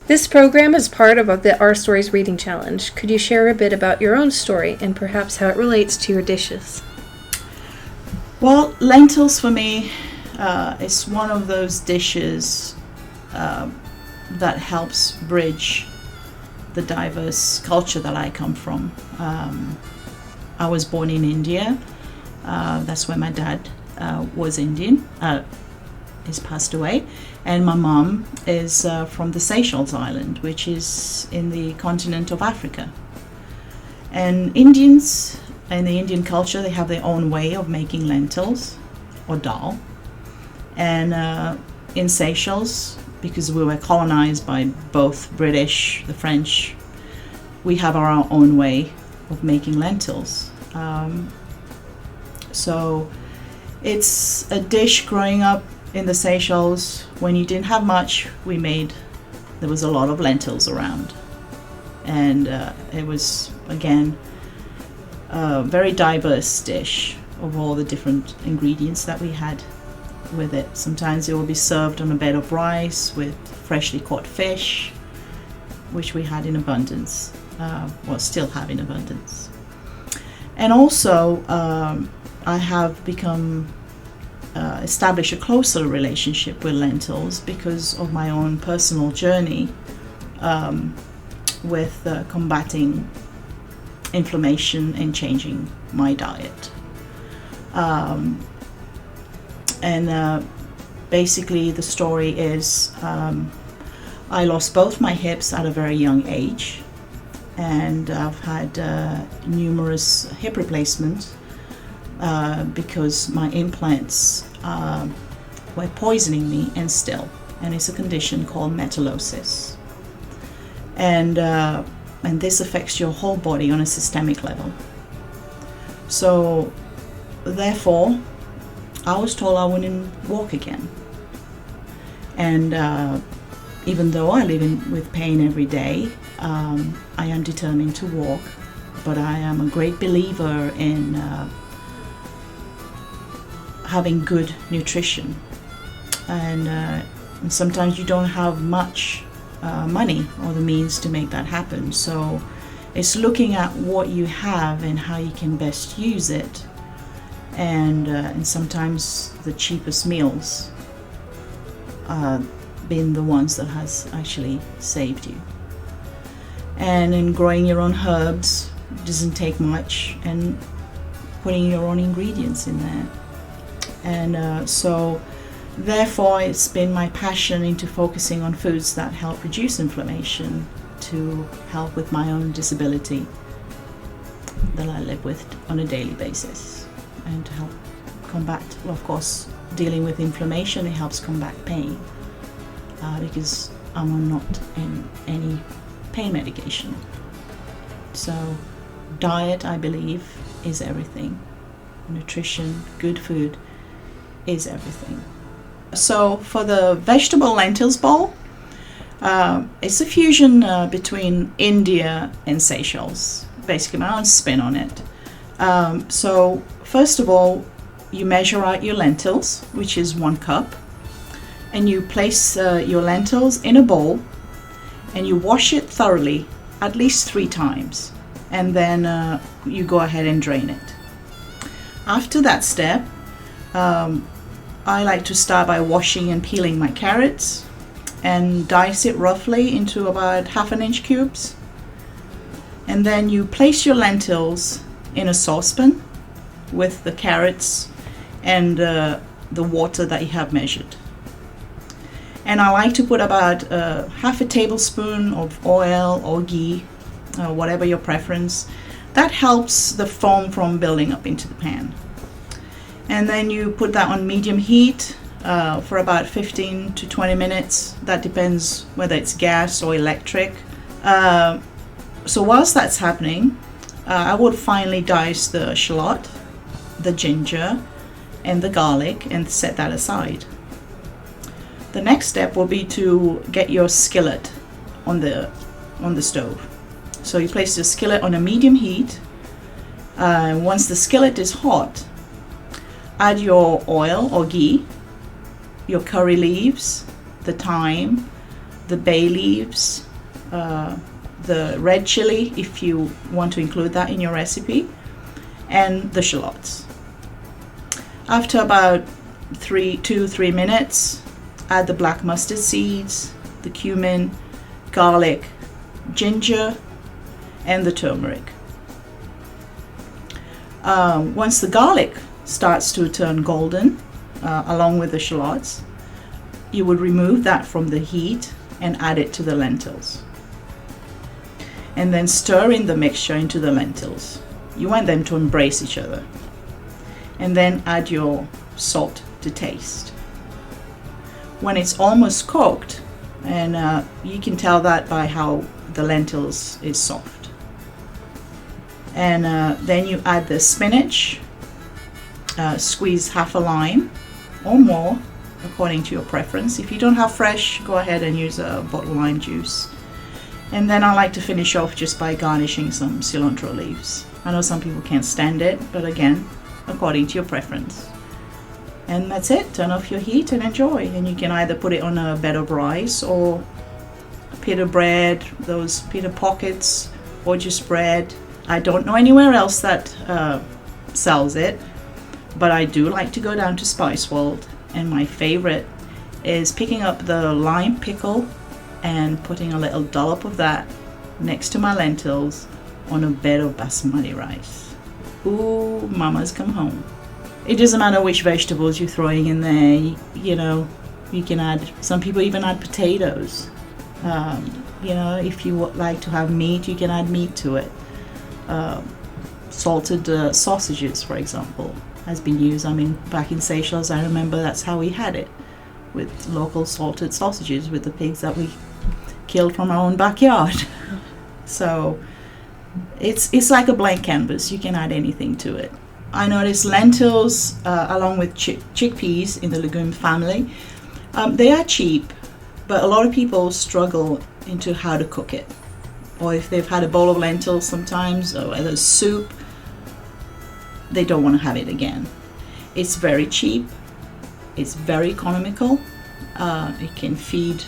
This program is part of the Our Stories Reading Challenge. Could you share a bit about your own story and perhaps how it relates to your dishes? Well, lentils for me is one of those dishes that helps bridge the diverse culture that I come from. I was born in India. That's where my dad was Indian. He's passed away. And my mom is from the Seychelles island, which is in the continent of Africa. And Indians, in the Indian culture, they have their own way of making lentils or dal. And in Seychelles, because we were colonized by both British, the French, we have our own way of making lentils. So it's a dish growing up in the Seychelles. When you didn't have much, there was a lot of lentils around. And it was, again, a very diverse dish of all the different ingredients that we had with it. Sometimes it will be served on a bed of rice with freshly caught fish, which we had in abundance, still have in abundance. And also, I have established a closer relationship with lentils because of my own personal journey with combating inflammation and changing my diet. Basically the story is I lost both my hips at a very young age, and I've had numerous hip replacements because my implants were poisoning me and it's a condition called metallosis. And this affects your whole body on a systemic level. So therefore, I was told I wouldn't walk again. And even though I live with pain every day, I am determined to walk. But I am a great believer in having good nutrition. And sometimes you don't have much money or the means to make that happen. So it's looking at what you have and how you can best use it. And sometimes the cheapest meals been the ones that has actually saved you. And in growing your own herbs doesn't take much, and putting your own ingredients in there. And so therefore it's been my passion into focusing on foods that help reduce inflammation to help with my own disability that I live with on a daily basis, and to help combat, well, of course, dealing with inflammation. It helps combat pain because I'm not in any pain medication. So diet, I believe, is everything. Nutrition, good food is everything. So for the vegetable lentils bowl, it's a fusion between India and Seychelles, basically my own spin on it. So first of all, you measure out your lentils, which is 1 cup, and you place your lentils in a bowl and you wash it thoroughly at least 3 times, and then you go ahead and drain it. After that step, I like to start by washing and peeling my carrots and dice it roughly into about 1/2 inch cubes. And then you place your lentils in a saucepan with the carrots and the water that you have measured. And I like to put about 1/2 tablespoon of oil or ghee, whatever your preference. That helps the foam from building up into the pan. And then you put that on medium heat for about 15 to 20 minutes. That depends whether it's gas or electric. So whilst that's happening, I would finely dice the shallot, the ginger, and the garlic and set that aside. The next step will be to get your skillet on the stove. So you place the skillet on a medium heat. Once the skillet is hot, add your oil or ghee, your curry leaves, the thyme, the bay leaves, the red chili, if you want to include that in your recipe, and the shallots. After about 2-3 minutes, add the black mustard seeds, the cumin, garlic, ginger, and the turmeric. Once the garlic starts to turn golden, along with the shallots, you would remove that from the heat and add it to the lentils. And then stir in the mixture into the lentils. You want them to embrace each other. And then add your salt to taste. When it's almost cooked, and you can tell that by how the lentils is soft. And then you add the spinach, squeeze half a lime or more according to your preference. If you don't have fresh, go ahead and use a bottle lime juice. And then I like to finish off just by garnishing some cilantro leaves. I know some people can't stand it, but again, according to your preference. And that's it. Turn off your heat and enjoy. And you can either put it on a bed of rice or pita bread, those pita pockets, or just bread. I don't know anywhere else that sells it, but I do like to go down to Spice World, and my favorite is picking up the lime pickle and putting a little dollop of that next to my lentils on a bed of basmati rice. Ooh, mama's come home. It doesn't matter which vegetables you're throwing in there. You know, you can add, some people even add potatoes. You know, if you like to have meat, you can add meat to it. Salted sausages, for example, has been used. I mean, back in Seychelles, I remember that's how we had it, with local salted sausages with the pigs that we killed from our own backyard. So it's like a blank canvas. You can add anything to it. I noticed lentils, along with chickpeas in the legume family, they are cheap, but a lot of people struggle into how to cook it. Or if they've had a bowl of lentils sometimes, or either soup, they don't want to have it again. It's very cheap. It's very economical. It can feed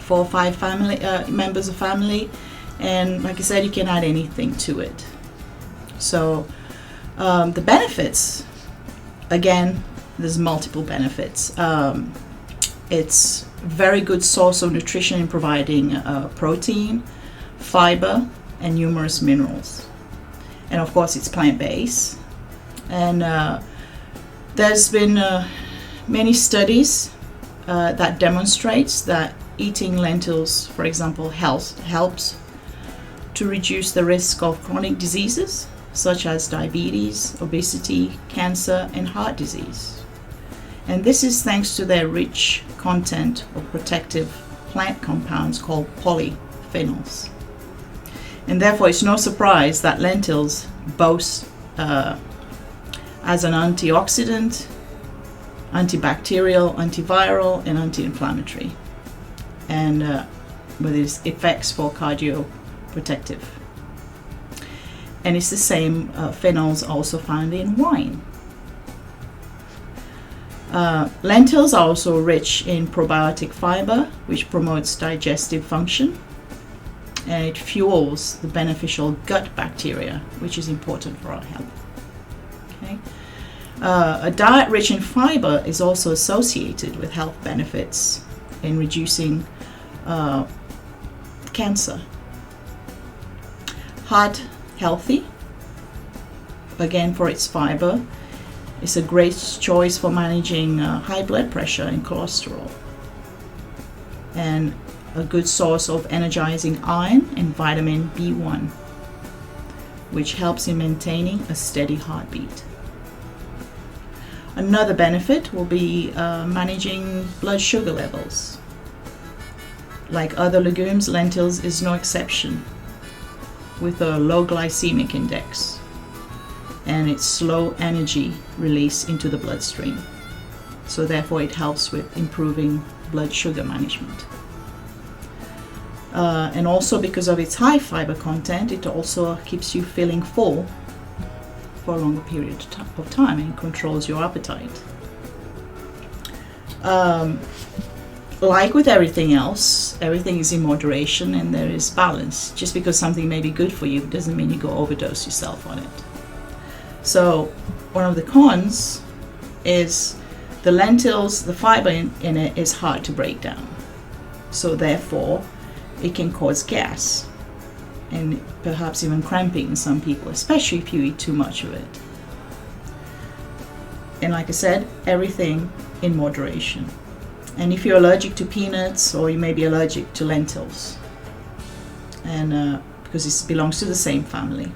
4 or 5 family members of family, and like I said, you can add anything to it. So the benefits, again, there's multiple benefits. It's very good source of nutrition in providing protein, fiber, and numerous minerals. And of course, it's plant-based. And there's been many studies that demonstrates that eating lentils, for example, helps to reduce the risk of chronic diseases such as diabetes, obesity, cancer, and heart disease. And this is thanks to their rich content of protective plant compounds called polyphenols. And therefore, it's no surprise that lentils boast as an antioxidant, antibacterial, antiviral, and anti-inflammatory, and with its effects for cardioprotective. And it's the same phenols also found in wine. Lentils are also rich in probiotic fiber, which promotes digestive function, and it fuels the beneficial gut bacteria, which is important for our health. Okay? A diet rich in fiber is also associated with health benefits in reducing cancer. Heart healthy, again for its fiber. It's a great choice for managing high blood pressure and cholesterol, and a good source of energizing iron and vitamin B1, which helps in maintaining a steady heartbeat. Another benefit will be managing blood sugar levels. Like other legumes, lentils is no exception, with a low glycemic index and its slow energy release into the bloodstream. So therefore it helps with improving blood sugar management. And also because of its high fiber content, it also keeps you feeling full for a longer period of time and controls your appetite. like with everything else, everything is in moderation and there is balance. Just because something may be good for you doesn't mean you go overdose yourself on it. So one of the cons is the lentils, the fiber in it is hard to break down. So therefore, it can cause gas and perhaps even cramping in some people, especially if you eat too much of it. And like I said, everything in moderation. And if you're allergic to peanuts, or you may be allergic to lentils, and because it belongs to the same family.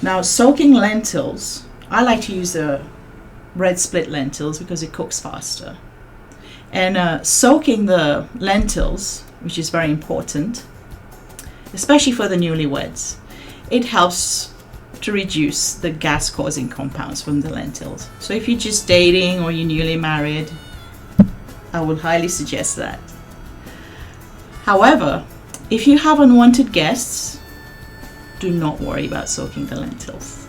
Now, soaking lentils, I like to use the red split lentils because it cooks faster. And soaking the lentils, which is very important, especially for the newlyweds, it helps to reduce the gas-causing compounds from the lentils. So if you're just dating or you're newly married, I would highly suggest that. However, if you have unwanted guests, do not worry about soaking the lentils.